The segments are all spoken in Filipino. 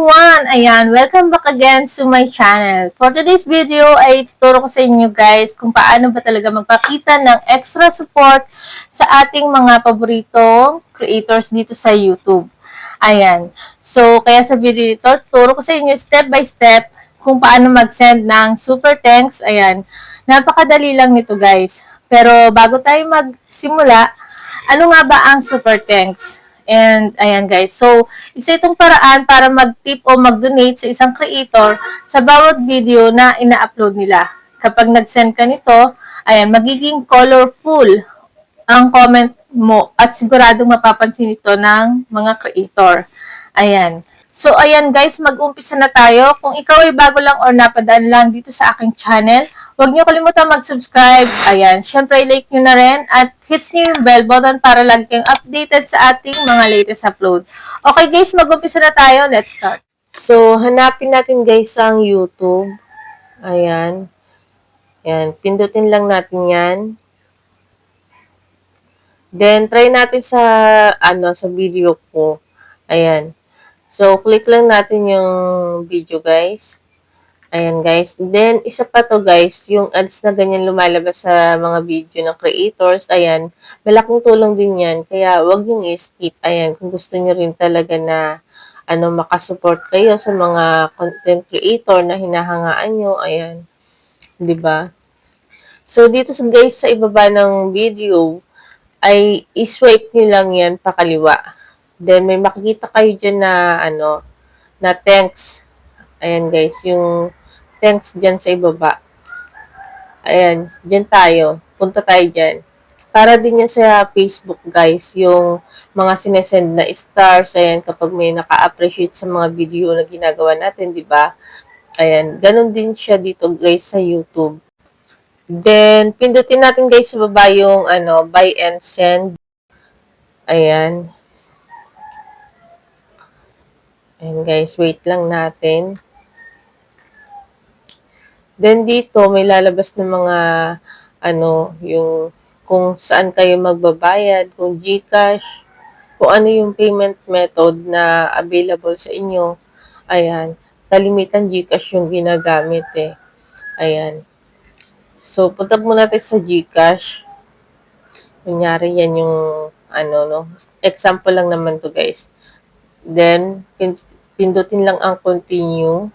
everyone! Ayan, welcome back again to my channel. For today's video ay tuturo ko sa inyo guys kung paano ba talaga magpakita ng extra support sa ating mga paboritong creators dito sa YouTube. Ayan. So, kaya sa video ito, tuturo ko sa inyo step by step kung paano mag-send ng super thanks. Ayan. Napakadali lang nito guys. Pero bago tayo magsimula, ano nga ba ang super thanks? And, ayan guys. So, isa itong paraan para mag-tip o mag-donate sa isang creator sa bawat video na ina-upload nila. Kapag nag-send ka nito, ayan, magiging colorful ang comment mo at siguradong mapapansin ito ng mga creator. Ayan. So, ayan guys, mag-umpisa na tayo. Kung ikaw ay bago lang or napadaan lang dito sa aking channel, huwag niyo kalimutan mag-subscribe. Ayan, syempre like nyo na rin at hits niyo yung bell button para lagi kayong updated sa ating mga latest upload. Okay guys, mag-umpisa na tayo. Let's start. So, hanapin natin guys ang YouTube. Ayan. Ayan, pindutin lang natin yan. Then, try natin sa, sa video ko. Ayan. So, click lang natin yung video, guys. Ayan, guys. Then, isa pa to, guys, yung ads na ganyan lumalabas sa mga video ng creators. Ayan, malaking tulong din yan. Kaya, wag yung i-skip. Ayan, kung gusto nyo rin talaga na, makasupport kayo sa mga content creator na hinahangaan nyo. Ayan. 'Di ba? So, dito, guys, sa ibaba ng video, ay i-swipe nyo lang yan pakaliwa. Then, may makikita kayo dyan na, na thanks. Ayan, guys, yung thanks dyan sa ibaba. Ayan, dyan tayo. Punta tayo dyan. Para din yan sa Facebook, guys, yung mga sinesend na stars. Ayan, kapag may naka-appreciate sa mga video na ginagawa natin, di ba? Ayan, ganun din siya dito, guys, sa YouTube. Then, pindutin natin, guys, sa baba yung, buy and send. Ayan. Ayan guys, wait lang natin. Then dito, may lalabas ng mga, yung kung saan kayo magbabayad, kung GCash, kung ano yung payment method na available sa inyo. Ayan, kalimitan GCash yung ginagamit eh. Ayan. So, punta muna tayo sa GCash. Kunyari yan yung, example lang naman to guys. Then, pindutin lang ang continue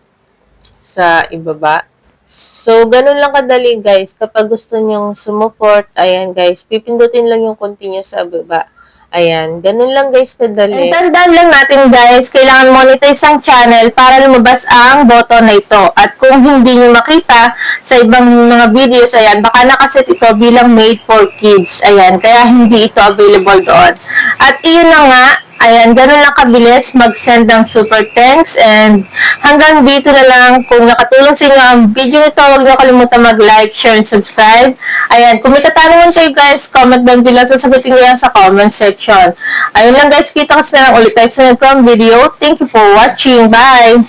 sa ibaba. So, ganun lang kadali guys. Kapag gusto nyong sumuport, ayan guys, pipindutin lang yung continue sa ibaba. Ayan, ganun lang guys kadali. And tandaan lang natin guys, kailangan monetize ang channel para lumabas ang button na ito. At kung hindi nyo makita sa ibang mga videos, ayan, baka nakaset ito bilang made for kids. Ayan, kaya hindi ito available doon. At iyon na nga, ayan, ganun lang kabilis mag-send ng super thanks. And hanggang dito na lang. Kung nakatulong sa inyo ang video nito, huwag niyo kalimutan mag-like, share, and subscribe. Ayan, kung may katanungan kayo guys, comment down below. Sasagutin ko yan sa comment section. Ayun lang guys, kita kasi na lang ulit tayo sa next video. Thank you for watching. Bye!